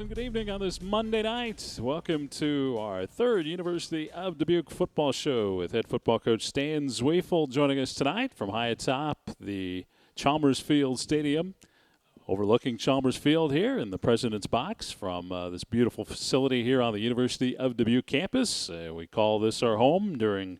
and good evening on this Monday night. Welcome to our third University of Dubuque football show with head football coach Stan Zweifel joining us tonight from high atop the Chalmers Field Stadium, overlooking Chalmers Field here in the President's Box from this beautiful facility here on the University of Dubuque campus. We call this our home during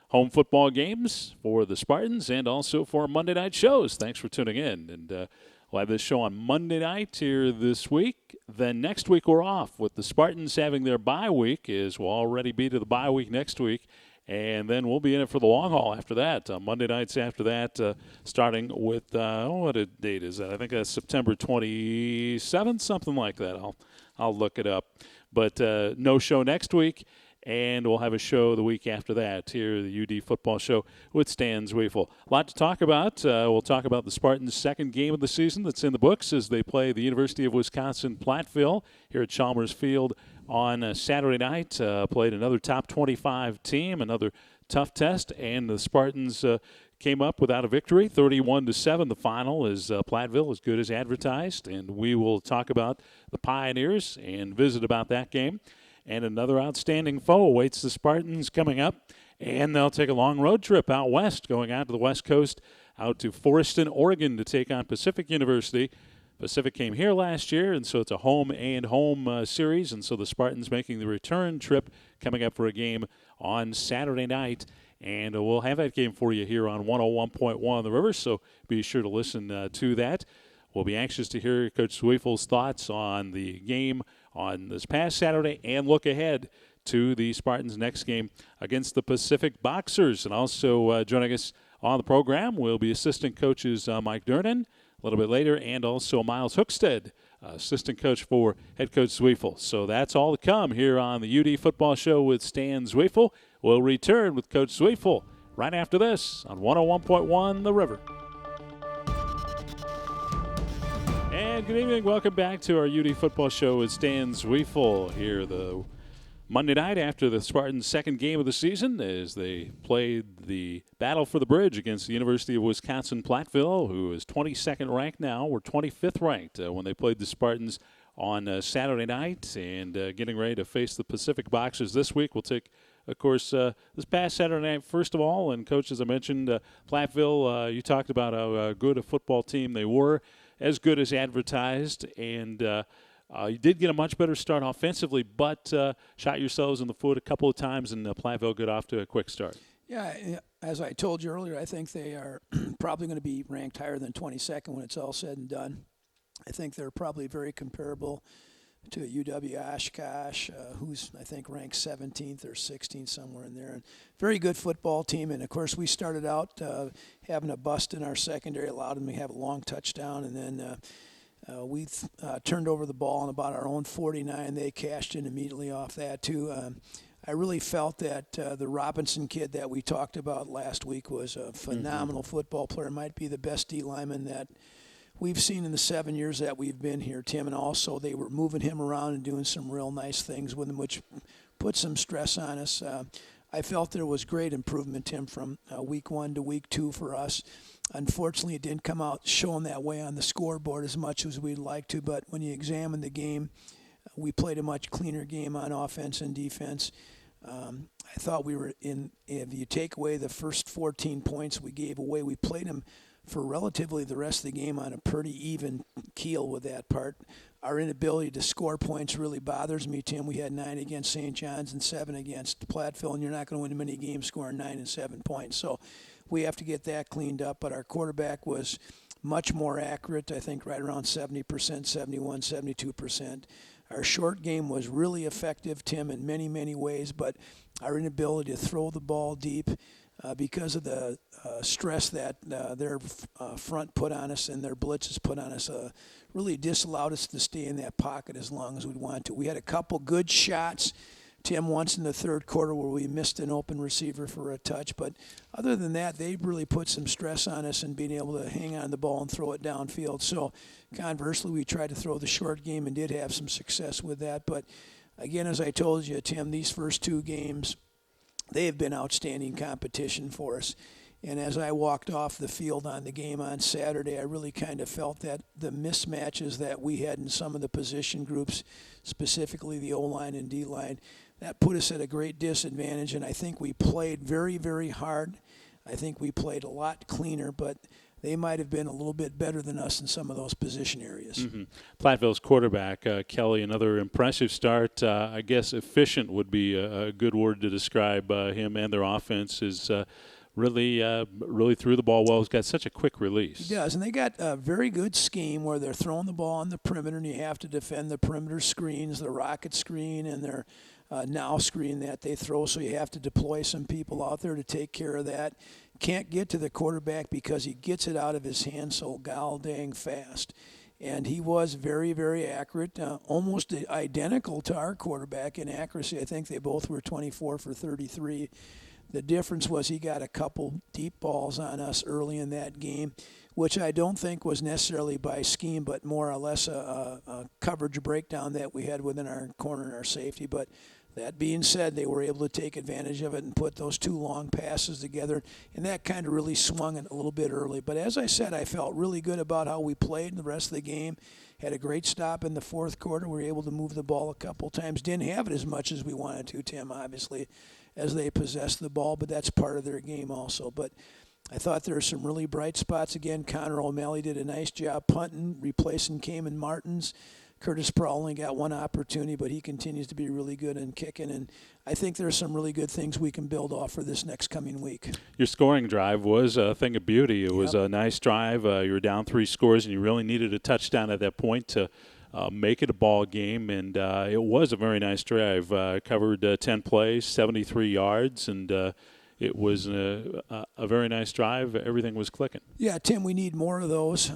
home football games for the Spartans and also for Monday night shows. Thanks for tuning in. And we'll have this show on Monday night here this week. Then next week we're off with the Spartans having their bye week, as we'll already be to the bye week next week. And then we'll be in it for the long haul after that. Monday nights after that, starting with, what a date is that? I think that's September 27th, something like that. I'll look it up. But no show next week. And we'll have a show the week after that here, the UD football show with Stan Zweifel. A lot to talk about. We'll talk about the Spartans' second game of the season that's in the books as they play the University of Wisconsin-Platteville here at Chalmers Field on Saturday night. Played another top 25 team, another tough test, and the Spartans came up without a victory, 31-7. The final is Platteville, as good as advertised, and we will talk about the Pioneers and visit about that game. And another outstanding foe awaits the Spartans coming up, and they'll take a long road trip out west, going out to the West Coast, out to Foreston, Oregon, to take on Pacific University. Pacific came here last year, and so it's a home series, and so the Spartans making the return trip, coming up for a game on Saturday night. And we'll have that game for you here on 101.1 The River, so be sure to listen to that. We'll be anxious to hear Coach Zweifel's thoughts on the game on this past Saturday and look ahead to the Spartans' next game against the Pacific Boxers. And also joining us on the program will be assistant coaches Mike Durnan a little bit later, and also Miles Hookstead, assistant coach for head coach Zweifel. So that's all to come here on the UD football show with Stan Zweifel. We'll return with Coach Zweifel right after this on 101.1 The River. And good evening. Welcome back to our UD football show with Stan Zweifel here the Monday night after the Spartans' second game of the season as they played the battle for the bridge against the University of Wisconsin-Platteville, who is 22nd ranked now. We're 25th ranked when they played the Spartans on Saturday night, and getting ready to face the Pacific Boxers this week. We'll take, of course, this past Saturday night, first of all, and Coach, as I mentioned, Platteville, you talked about how good a football team they were, as good as advertised, and you did get a much better start offensively, but shot yourselves in the foot a couple of times, and Platteville got off to a quick start. Yeah, as I told you earlier, I think they are probably going to be ranked higher than 22nd when it's all said and done. I think they're probably very comparable to UW Oshkosh, who's, I think, ranked 17th or 16th, somewhere in there. And very good football team. And, of course, we started out having a bust in our secondary, allowed them to have a long touchdown. And then we turned over the ball on about our own 49. They cashed in immediately off that, too. I really felt that the Robinson kid that we talked about last week was a phenomenal football player, might be the best D lineman that we've seen in the 7 years that we've been here, Tim. And also they were moving him around and doing some real nice things with him, which put some stress on us. I felt there was great improvement, Tim, from week 1 to week 2 for us. Unfortunately, it didn't come out showing that way on the scoreboard as much as we'd like to, but when you examine the game, we played a much cleaner game on offense and defense. I thought we were in, if you take away the first 14 points we gave away, we played them for relatively the rest of the game on a pretty even keel with that part. Our inability to score points really bothers me, Tim. We had 9 against St. John's and 7 against Platteville, and you're not going to win many games scoring 9 and 7 points. So we have to get that cleaned up, but our quarterback was much more accurate, I think right around 70%, 71, 72%. Our short game was really effective, Tim, in many, many ways, but our inability to throw the ball deep because of the stress that their front put on us and their blitzes put on us really disallowed us to stay in that pocket as long as we'd want to. We had a couple good shots, Tim, once in the third quarter where we missed an open receiver for a touch. But other than that, they really put some stress on us and being able to hang on the ball and throw it downfield. So conversely, we tried to throw the short game and did have some success with that. But again, as I told you, Tim, these first 2 games, they have been outstanding competition for us. And as I walked off the field on the game on Saturday, I really kind of felt that the mismatches that we had in some of the position groups, specifically the O-line and D-line, that put us at a great disadvantage. And I think we played very, very hard. I think we played a lot cleaner, but they might have been a little bit better than us in some of those position areas. Mm-hmm. Platteville's quarterback, Kelly, another impressive start. I guess efficient would be a good word to describe him and their offense. Is really threw the ball well. He's got such a quick release. He does, and they got a very good scheme where they're throwing the ball on the perimeter, and you have to defend the perimeter screens, the rocket screen, and their now screen that they throw, so you have to deploy some people out there to take care of that. Can't get to the quarterback because he gets it out of his hands so dang fast. And he was very, very accurate, almost identical to our quarterback in accuracy. I think they both were 24 for 33. The difference was he got a couple deep balls on us early in that game, which I don't think was necessarily by scheme, but more or less a coverage breakdown that we had within our corner and our safety. But that being said, they were able to take advantage of it and put those two long passes together, and that kind of really swung it a little bit early. But as I said, I felt really good about how we played the rest of the game. Had a great stop in the fourth quarter. We were able to move the ball a couple times. Didn't have it as much as we wanted to, Tim, obviously, as they possessed the ball, but that's part of their game also. But I thought there were some really bright spots. Again, Connor O'Malley did a nice job punting, replacing Cayman Martins. Curtis Prowl only got one opportunity, but he continues to be really good in kicking. And I think there's some really good things we can build off for this next coming week. Your scoring drive was a thing of beauty. It was a nice drive. You were down 3 scores, and you really needed a touchdown at that point to make it a ball game. And it was a very nice drive. Covered 10 plays, 73 yards, and it was a very nice drive. Everything was clicking. Yeah, Tim, we need more of those,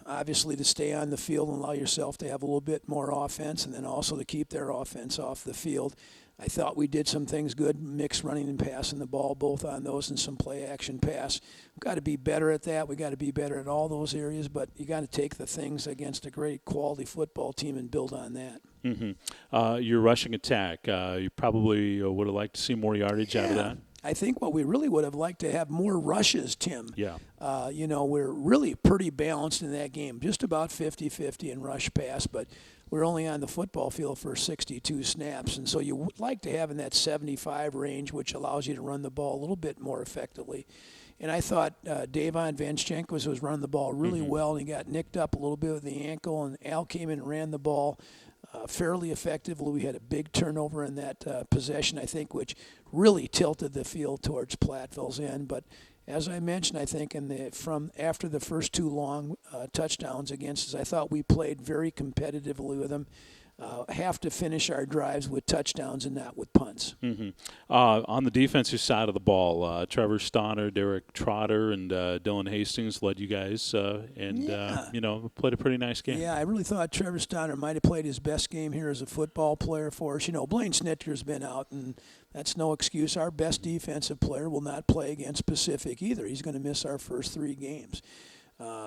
obviously, to stay on the field and allow yourself to have a little bit more offense, and then also to keep their offense off the field. I thought we did some things good, mixed running and passing the ball, both on those and some play-action pass. We've got to be better at that. We've got to be better at all those areas, but you got to take the things against a great quality football team and build on that. Mm-hmm. Your rushing attack, you probably would have liked to see more yardage out of that. I think what we really would have liked to have more rushes, Tim. Yeah. We're really pretty balanced in that game, just about 50-50 in rush pass, but we're only on the football field for 62 snaps. And so you would like to have in that 75 range, which allows you to run the ball a little bit more effectively. And I thought Davon Vanchenkos was running the ball really well, and he got nicked up a little bit with the ankle, and Al came in and ran the ball fairly effectively. We had a big turnover in that possession, I think, which really tilted the field towards Platteville's end. But as I mentioned, I think from after the first 2 long touchdowns against us, I thought we played very competitively with them. Have to finish our drives with touchdowns and not with punts. Mm-hmm. On the defensive side of the ball, Trevor Stonner, Derek Trotter, and Dylan Hastings led you guys, played a pretty nice game. Yeah, I really thought Trevor Stonner might have played his best game here as a football player for us. Blaine Snitker's been out, and that's no excuse. Our best defensive player will not play against Pacific either. He's going to miss our first 3 games.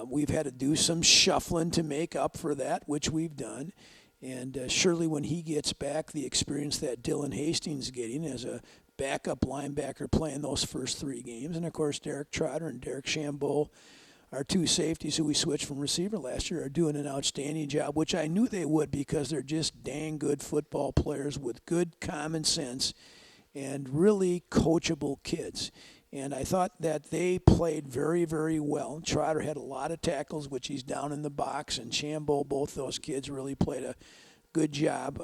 We've had to do some shuffling to make up for that, which we've done. And surely when he gets back, the experience that Dylan Hastings is getting as a backup linebacker playing those first 3 games. And, of course, Derek Trotter and Derek Shambo, our 2 safeties who we switched from receiver last year, are doing an outstanding job, which I knew they would because they're just dang good football players with good common sense and really coachable kids. And I thought that they played very, very well. Trotter had a lot of tackles, which he's down in the box, and Shambo, both those kids really played a good job.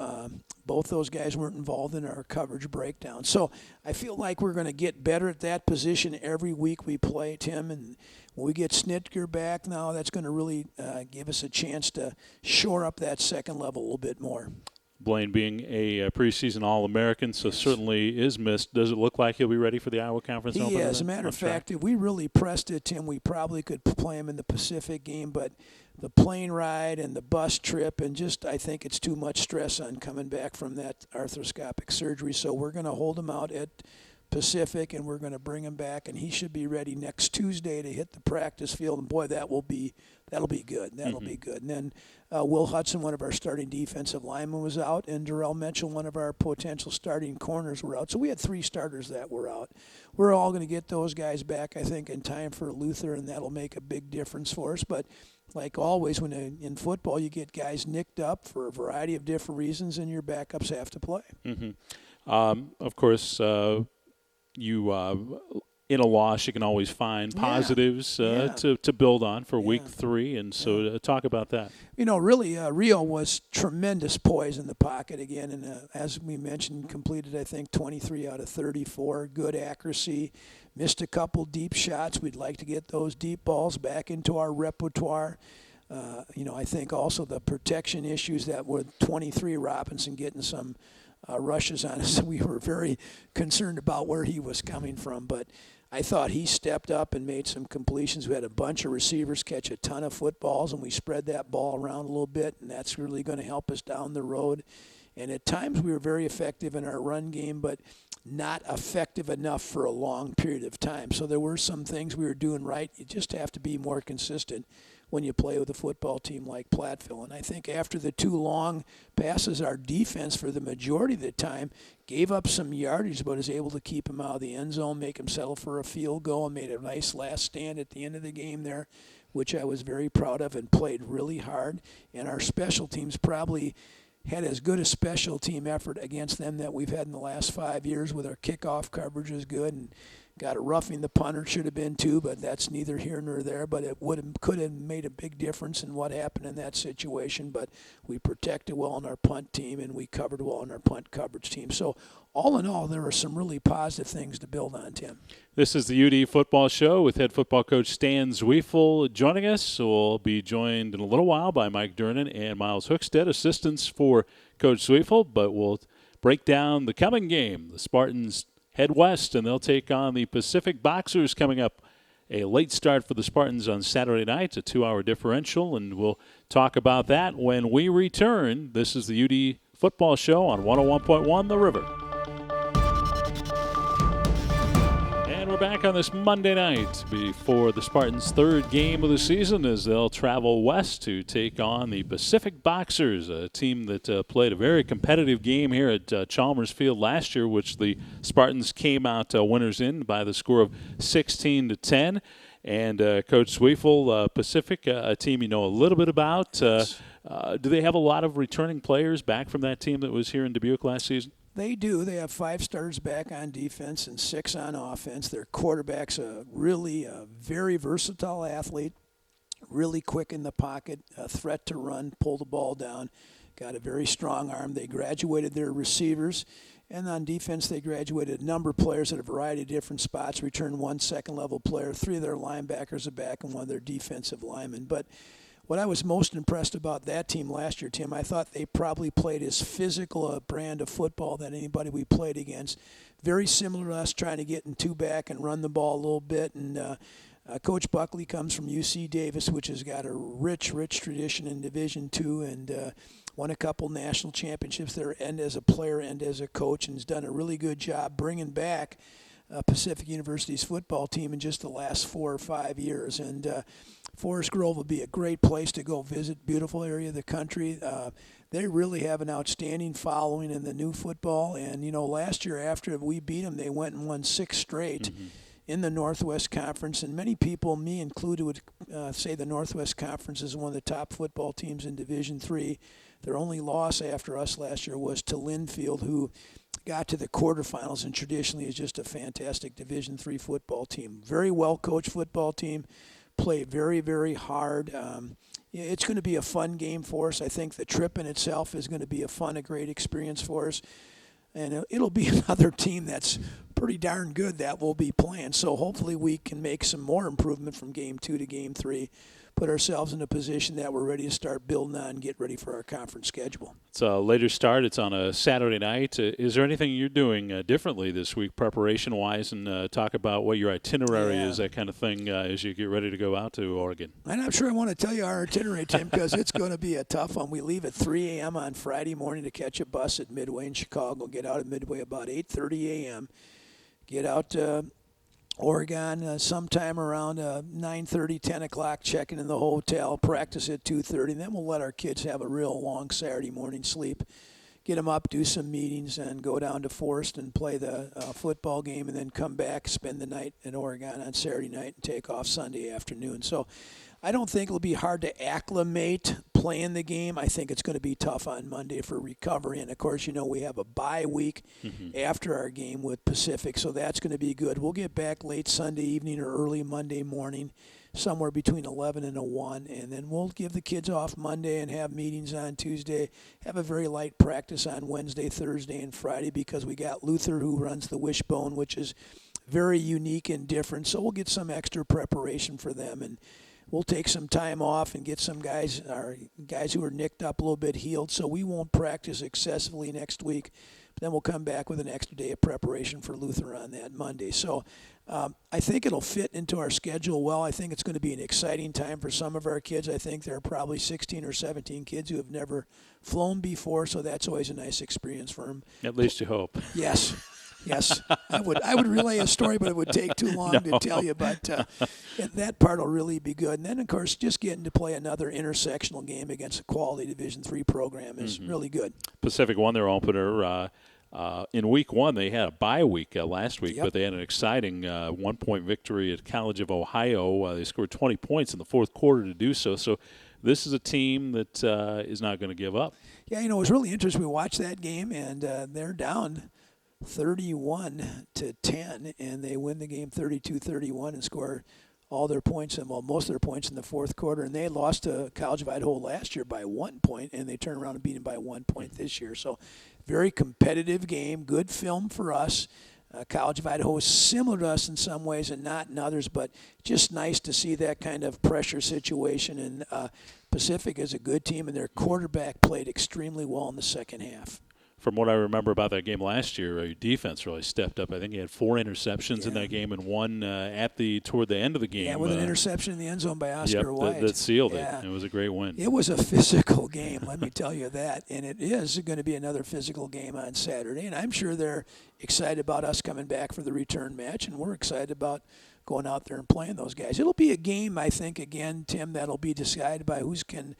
Both those guys weren't involved in our coverage breakdown. So I feel like we're going to get better at that position every week we play, Tim. And when we get Snitker back now, that's going to really give us a chance to shore up that second level a little bit more. Blaine being a preseason All-American, so certainly is missed. Does it look like he'll be ready for the Iowa Conference opener? He is. As a matter of fact, if we really pressed it, Tim, we probably could play him in the Pacific game, but the plane ride and the bus trip and just I think it's too much stress on coming back from that arthroscopic surgery, so we're going to hold him out at Pacific, and we're going to bring him back, and he should be ready next Tuesday to hit the practice field. And boy, that'll be good. That'll be good. And then Will Hudson, one of our starting defensive linemen, was out, and Darrell Mitchell, one of our potential starting corners, were out. So we had 3 starters that were out. We're all going to get those guys back, I think, in time for Luther, and that'll make a big difference for us. But like always, when in football you get guys nicked up for a variety of different reasons, and your backups have to play. Of course, in a loss, you can always find positives to build on for week 3, and so talk about that. Really, Rio was tremendous poise in the pocket again, and as we mentioned, completed, I think, 23 out of 34, good accuracy, missed a couple deep shots. We'd like to get those deep balls back into our repertoire. I think also the protection issues that with 23 Robinson getting some rushes on us, we were very concerned about where he was coming from, but I thought he stepped up and made some completions. We had a bunch of receivers catch a ton of footballs, and we spread that ball around a little bit, and that's really going to help us down the road. And at times we were very effective in our run game, but not effective enough for a long period of time. So there were some things we were doing right. You just have to be more consistent when you play with a football team like Platteville. And I think after the 2 long passes, our defense for the majority of the time gave up some yardage, but was able to keep him out of the end zone, make him settle for a field goal, and made a nice last stand at the end of the game there, which I was very proud of, and played really hard. And our special teams probably had as good a special team effort against them that we've had in the last 5 years, with our kickoff coverage is good, and got a roughing the punter, should have been too, but that's neither here nor there. But it could have made a big difference in what happened in that situation. But we protected well on our punt team, and we covered well on our punt coverage team. So all in all, there are some really positive things to build on, Tim. This is the UD Football Show with head football coach Stan Zwiefel joining us. We'll be joined in a little while by Mike Durnan and Miles Hookstead, assistants for Coach Zwiefel. But we'll break down the coming game. The Spartans head west, and they'll take on the Pacific Boxers coming up. A late start for the Spartans on Saturday night, a 2-hour differential, and we'll talk about that when we return. This is the UD Football Show on 101.1 The River. And we're back on this Monday night before the Spartans' 3rd game of the season, as they'll travel west to take on the Pacific Boxers, a team that played a very competitive game here at Chalmers Field last year, which the Spartans came out winners in by the score of 16-10. And Coach Zwiefel, Pacific, a team you know a little bit about. Do they have a lot of returning players back from that team that was here in Dubuque last season? They do. They have 5 starters back on defense and 6 on offense. Their quarterback's a very versatile athlete, really quick in the pocket, a threat to run, pull the ball down, got a very strong arm. They graduated their receivers, and on defense they graduated a number of players at a variety of different spots, returned 1 second-level player, 3 of their linebackers are back, and 1 of their defensive linemen. But what I was most impressed about that team last year, Tim, I thought they probably played as physical a brand of football than anybody we played against. Very similar to us, trying to get in 2 back and run the ball a little bit. And Coach Buckley comes from UC Davis, which has got a rich tradition in Division II, and won a couple national championships there, and as a player and as a coach, and has done a really good job bringing back Pacific University's football team in just the last 4 or 5 years. And Forest Grove will be a great place to go visit, beautiful area of the country. They really have an outstanding following in the new football. And, last year after we beat them, they went and won 6 straight in the Northwest Conference. And many people, me included, would say the Northwest Conference is one of the top football teams in Division III. Their only loss after us last year was to Linfield, who got to the quarterfinals and traditionally is just a fantastic Division III football team. Very well-coached football team, play very, very hard. It's going to be a fun game for us. I think the trip in itself is going to be a great experience for us. And it'll be another team that's pretty darn good that we'll be playing. So hopefully we can make some more improvement from Game 2 to Game 3, put ourselves in a position that we're ready to start building on and get ready for our conference schedule. It's a later start. It's on a Saturday night. Is there anything you're doing differently this week preparation-wise, and talk about what your itinerary is, that kind of thing, as you get ready to go out to Oregon? I'm not sure I want to tell you our itinerary, Tim, because it's going to be a tough one. We leave at 3 a.m. on Friday morning to catch a bus at Midway in Chicago, get out at Midway about 8:30 a.m., get out to Oregon sometime around 9:30, 10 o'clock, checking in the hotel, practice at 2:30, and then we'll let our kids have a real long Saturday morning sleep. Get them up, do some meetings, and go down to Forest and play the football game, and then come back, spend the night in Oregon on Saturday night, and take off Sunday afternoon. So I don't think it'll be hard to acclimate playing the game. I think it's going to be tough on Monday for recovery. And, of course, we have a bye week after our game with Pacific, so that's going to be good. We'll get back late Sunday evening or early Monday morning, somewhere between 11 and 1, and then we'll give the kids off Monday and have meetings on Tuesday, have a very light practice on Wednesday, Thursday, and Friday because we got Luther who runs the Wishbone, which is very unique and different, so we'll get some extra preparation for them, and we'll take some time off and get some guys who are nicked up a little bit healed, so we won't practice excessively next week. But then we'll come back with an extra day of preparation for Luther on that Monday. So I think it'll fit into our schedule well. I think it's going to be an exciting time for some of our kids. I think there are probably 16 or 17 kids who have never flown before, so that's always a nice experience for them. At least you hope. Yes. Yes, I would relay a story, but it would take too long to tell you. But that part will really be good. And then, of course, just getting to play another intersectional game against a quality Division III program is really good. Pacific won their opener. In week 1, they had a bye week last week, but they had an exciting 1-point victory at College of Ohio. They scored 20 points in the fourth quarter to do so. So this is a team that is not going to give up. Yeah, it was really interesting. We watched that game, and they're down 31-10, and they win the game 32-31 and score all their points, and most of their points in the fourth quarter. And they lost to College of Idaho last year by 1 point, and they turned around and beat them by 1 point this year. So very competitive game, good film for us. College of Idaho is similar to us in some ways and not in others, but just nice to see that kind of pressure situation. And Pacific is a good team, and their quarterback played extremely well in the second half. From what I remember about that game last year, your defense really stepped up. I think he had 4 interceptions in that game and one toward the end of the game. Yeah, with an interception in the end zone by Oscar White. That sealed it. It was a great win. It was a physical game, let me tell you that. And it is going to be another physical game on Saturday. And I'm sure they're excited about us coming back for the return match, and we're excited about going out there and playing those guys. It'll be a game, I think, again, Tim, that'll be decided by who can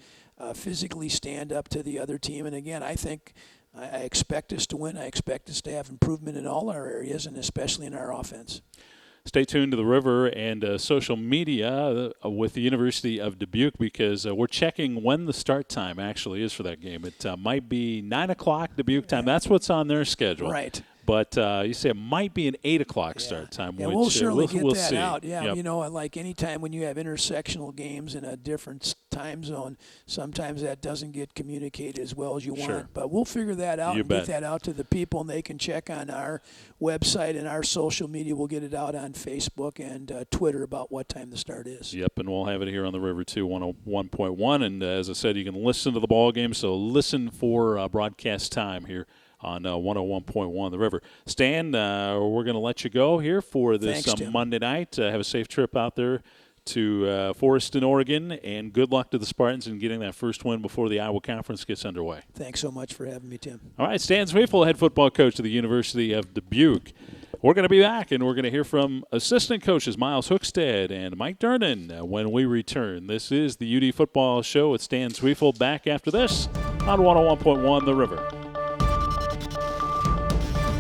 physically stand up to the other team. And, again, I think I expect us to win. I expect us to have improvement in all our areas, and especially in our offense. Stay tuned to the River and social media with the University of Dubuque because we're checking when the start time actually is for that game. It might be 9 o'clock Dubuque time. That's what's on their schedule. Right. But you say it might be an 8 o'clock start time. Yeah, which we'll surely we'll get that see. out. Yeah, Yep. Like any time when you have intersectional games in a different time zone, sometimes that doesn't get communicated as well as you want. But we'll figure that out and get that out to the people, and they can check on our website and our social media. We'll get it out on Facebook and Twitter about what time the start is. Yep, and we'll have it here on the River too, 101.1. And as I said, you can listen to the ball game, so listen for broadcast time here on 101.1 The River. Stan, we're going to let you go here for this Monday night. Have a safe trip out there to Forest in Oregon, and good luck to the Spartans in getting that first win before the Iowa Conference gets underway. Thanks so much for having me, Tim. All right, Stan Zweifel, head football coach of the University of Dubuque. We're going to be back, and we're going to hear from assistant coaches Miles Hookstead and Mike Durnan when we return. This is the UD Football Show with Stan Zweifel. Back after this on 101.1 The River.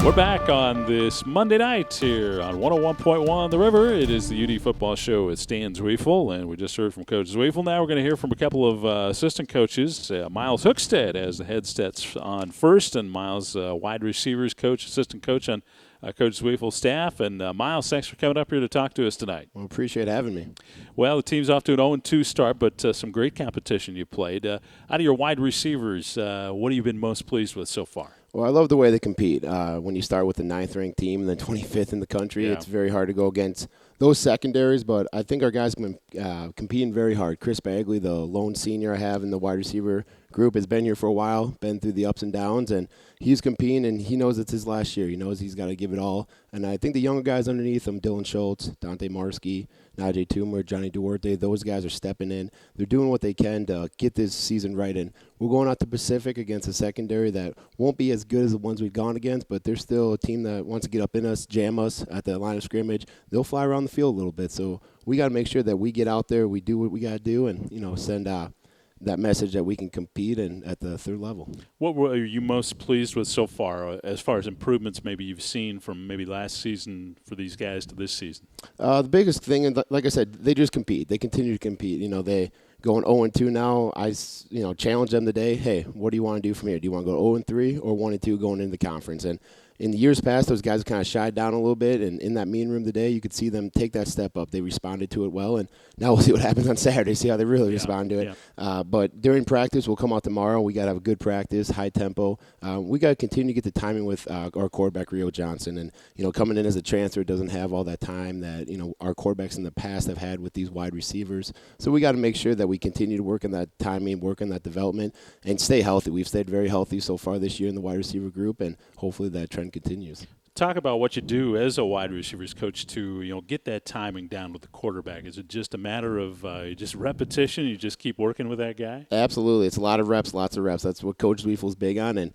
We're back on this Monday night here on 101.1 The River. It is the UD Football Show with Stan Zweifel, and we just heard from Coach Zweifel. Now we're going to hear from a couple of assistant coaches. Miles Hookstead as the head stats on first, and Miles, wide receivers coach, assistant coach on Coach Zweifel's staff. And Miles, thanks for coming up here to talk to us tonight. Well, appreciate having me. Well, the team's off to an 0-2 start, but some great competition you played. Out of your wide receivers, what have you been most pleased with so far? Well, I love the way they compete. When you start with the 9th-ranked team and then 25th in the country, it's very hard to go against those secondaries, but I think our guys have been competing very hard. Chris Bagley, the lone senior I have in the wide receiver group, has been here for a while, been through the ups and downs, and he's competing, and he knows it's his last year. He knows he's got to give it all. And I think the younger guys underneath him, Dylan Schultz, Dante Marski, Najee Toomer, Johnny Duarte, those guys are stepping in. They're doing what they can to get this season right. And we're going out to Pacific against a secondary that won't be as good as the ones we've gone against, but they're still a team that wants to get up in us, jam us at the line of scrimmage. They'll fly around the field a little bit. So we got to make sure that we get out there, we do what we got to do, and, send that message that we can compete and at the third level. What were you most pleased with so far as improvements maybe you've seen from maybe last season for these guys to this season? The biggest thing, and like I said, they just compete. They continue to compete. They going 0-2 now. I challenge them today. Hey, what do you want to do from here? Do you want to go 0-3 or 1-2 going into the conference? And in the years past, those guys kind of shied down a little bit, and in that meeting room today, you could see them take that step up. They responded to it well, and now we'll see what happens on Saturday, see how they really respond to it. Yeah. But during practice, we'll come out tomorrow. We got to have a good practice, high tempo. We got to continue to get the timing with our quarterback, Rio Johnson. And, coming in as a transfer doesn't have all that time that, our quarterbacks in the past have had with these wide receivers. So we got to make sure that we continue to work on that timing, work on that development, and stay healthy. We've stayed very healthy so far this year in the wide receiver group, and hopefully that trend continues. Talk about what you do as a wide receivers coach to get that timing down with the quarterback. Is it just a matter of just repetition? You just keep working with that guy? Absolutely. It's a lot of reps, lots of reps. That's what Coach Zweifel's big on, and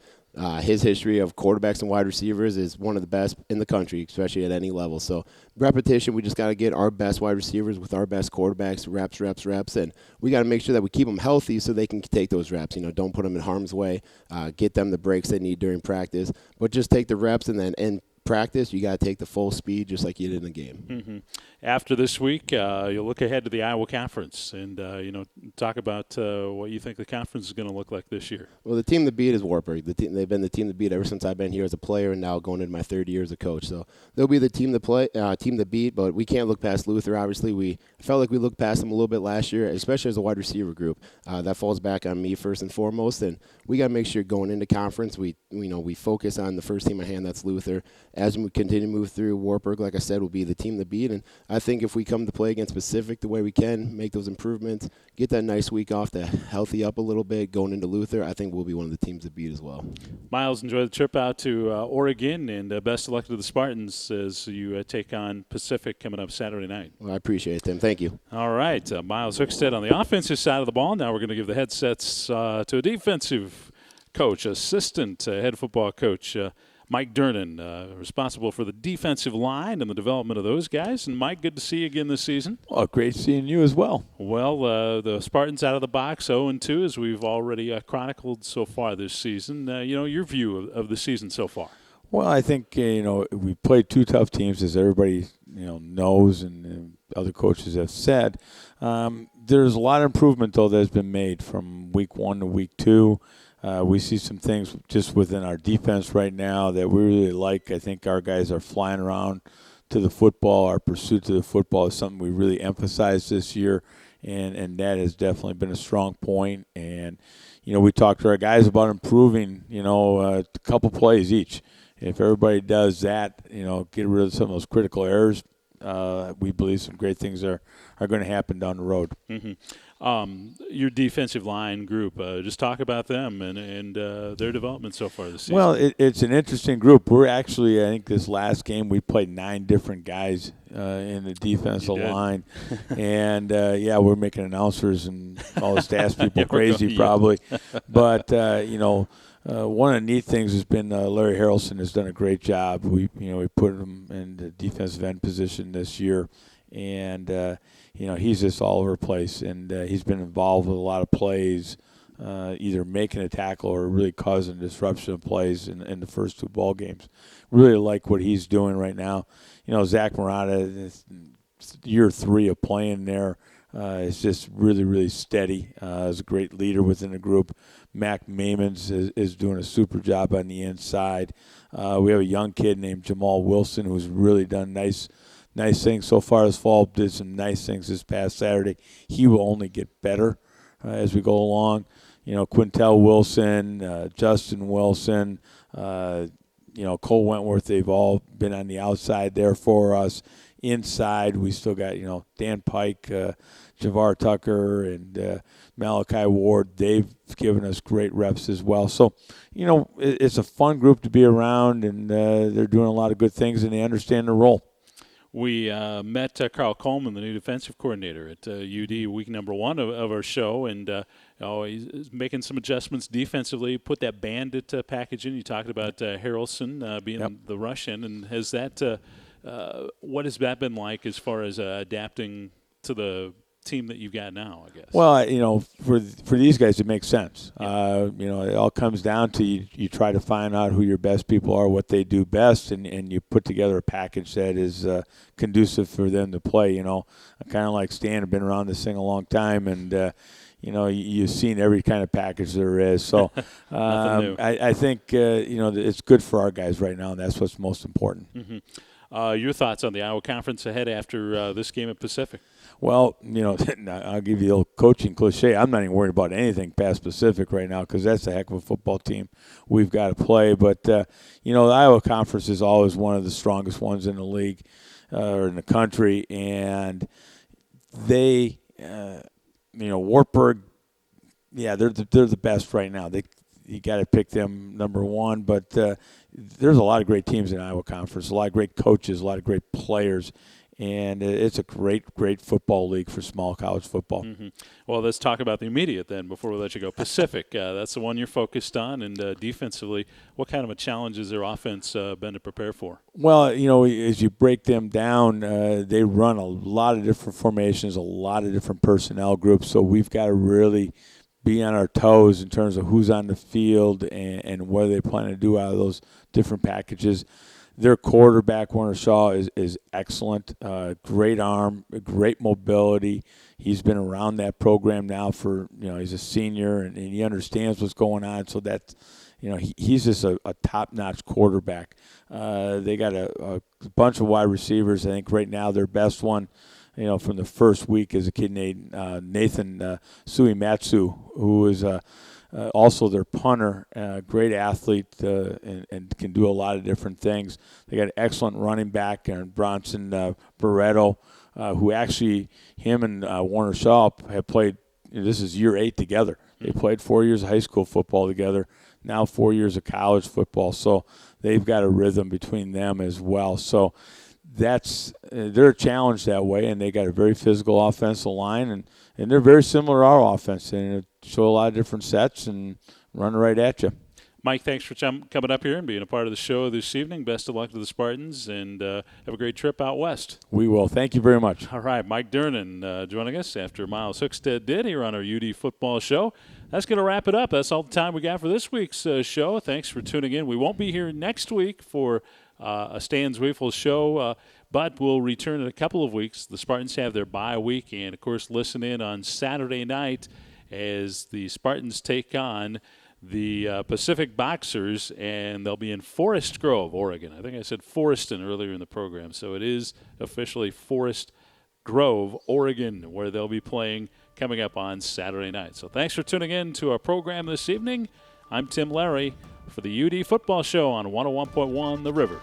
his history of quarterbacks and wide receivers is one of the best in the country, especially at any level. So repetition, we just got to get our best wide receivers with our best quarterbacks, reps, and we got to make sure that we keep them healthy so they can take those reps. Don't put them in harm's way, get them the breaks they need during practice, but just take the reps, and then in practice, you got to take the full speed just like you did in the game. Mm-hmm. After this week, you'll look ahead to the Iowa Conference and, talk about what you think the conference is going to look like this year. Well, the team to beat is Wartburg. They've been the team to beat ever since I've been here as a player and now going into my third year as a coach. So they'll be the team to beat, but we can't look past Luther, obviously. We felt like we looked past them a little bit last year, especially as a wide receiver group. That falls back on me first and foremost, and we got to make sure going into conference we focus on the first team at hand, that's Luther. As we continue to move through, Wartburg, like I said, will be the team to beat, and I think if we come to play against Pacific the way we can, make those improvements, get that nice week off to healthy up a little bit going into Luther, I think we'll be one of the teams to beat as well. Miles, enjoy the trip out to Oregon, and best of luck to the Spartans as you take on Pacific coming up Saturday night. Well, I appreciate it, Tim. Thank you. All right, Miles Hookstead on the offensive side of the ball. Now we're going to give the headsets to a defensive coach, assistant head football coach, Mike Durnan, responsible for the defensive line and the development of those guys. And, Mike, good to see you again this season. Well, great seeing you as well. Well, the Spartans out of the box 0-2, as we've already chronicled so far this season. Your view of the season so far. Well, I think, we played two tough teams, as everybody, knows and other coaches have said. There's a lot of improvement, though, that has been made from week 1 to week 2. We see some things just within our defense right now that we really like. I think our guys are flying around to the football. Our pursuit to the football is something we really emphasized this year, and that has definitely been a strong point. And, we talked to our guys about improving, a couple plays each. If everybody does that, get rid of some of those critical errors, we believe some great things are going to happen down the road. Mm-hmm. Your defensive line group, just talk about them and their development so far this season. Well, it's an interesting group. We're actually, I think this last game we played 9 different guys in the defensive line. And, we're making announcers and all the staff people crazy probably. But, one of the neat things has been Larry Harrelson has done a great job. We put him in the defensive end position this year. And, he's just all over the place, and he's been involved with a lot of plays, either making a tackle or really causing disruption of plays in the first 2 ball games. Really like what he's doing right now. Zach Morata, year 3 of playing there, is just really, really steady. Is a great leader within the group. Mac Maimons is doing a super job on the inside. We have a young kid named Jamal Wilson who's really done nice things so far this fall, did some nice things this past Saturday. He will only get better as we go along. Quintel Wilson, Justin Wilson, Cole Wentworth, they've all been on the outside there for us. inside, we still got, Dan Pike, Javar Tucker, and Malachi Ward. They've given us great reps as well. So, it's a fun group to be around, and they're doing a lot of good things, and they understand their role. We met Carl Coleman, the new defensive coordinator at UD, week number 1 of our show, and he's making some adjustments defensively. Put that bandit package in. You talked about Harrelson being the rush in, and has that what has that been like as far as adapting to the team that you've got now, I guess? Well, for these guys, it makes sense. It all comes down to you try to find out who your best people are, what they do best, and you put together a package that is conducive for them to play. I kind of like Stan. I've been around this thing a long time, and you've seen every kind of package there is. So I think it's good for our guys right now, and that's what's most important. Mm-hmm. Your thoughts on the Iowa Conference ahead after this game at Pacific? Well, I'll give you the old coaching cliche. I'm not even worried about anything past Pacific right now because that's a heck of a football team we've got to play. But, the Iowa Conference is always one of the strongest ones in the league or in the country. And they, Wartburg, they're the best right now. You got to pick them number one. But there's a lot of great teams in the Iowa Conference, a lot of great coaches, a lot of great players. And it's a great, great football league for small college football. Mm-hmm. Well, let's talk about the immediate then before we let you go. Pacific, that's the one you're focused on. And defensively, what kind of a challenge has their offense been to prepare for? Well, as you break them down, they run a lot of different formations, a lot of different personnel groups. So we've got to really be on our toes in terms of who's on the field and what they plan to do out of those different packages. Their quarterback, Warner Shaw, is excellent. Great arm, great mobility. He's been around that program now for, he's a senior and he understands what's going on. So that, he's just a top-notch quarterback. They got a bunch of wide receivers. I think right now their best one, from the first week is a kid named Nathan Suimatsu, who is also their punter, great athlete, and can do a lot of different things. They got an excellent running back, Bronson Barreto, who actually, him and Warner Shaw have played, this is year 8 together. They played 4 years of high school football together, now 4 years of college football. So they've got a rhythm between them as well. So that's they're a challenge that way, and they got a very physical offensive line, and they're very similar to our offense, and show a lot of different sets and run right at you. Mike, thanks for coming up here and being a part of the show this evening. Best of luck to the Spartans, and have a great trip out west. We will. Thank you very much. All right, Mike Durnan joining us after Miles Hookstead did here on our UD football show. That's going to wrap it up. That's all the time we got for this week's show. Thanks for tuning in. We won't be here next week for a Stan Zweifel show, but we'll return in a couple of weeks. The Spartans have their bye week, and, of course, listen in on Saturday night as the Spartans take on the Pacific Boxers, and they'll be in Forest Grove, Oregon. I think I said Foreston earlier in the program, so it is officially Forest Grove, Oregon, where they'll be playing coming up on Saturday night. So thanks for tuning in to our program this evening. I'm Tim Larry for the UD Football Show on 101.1 The River.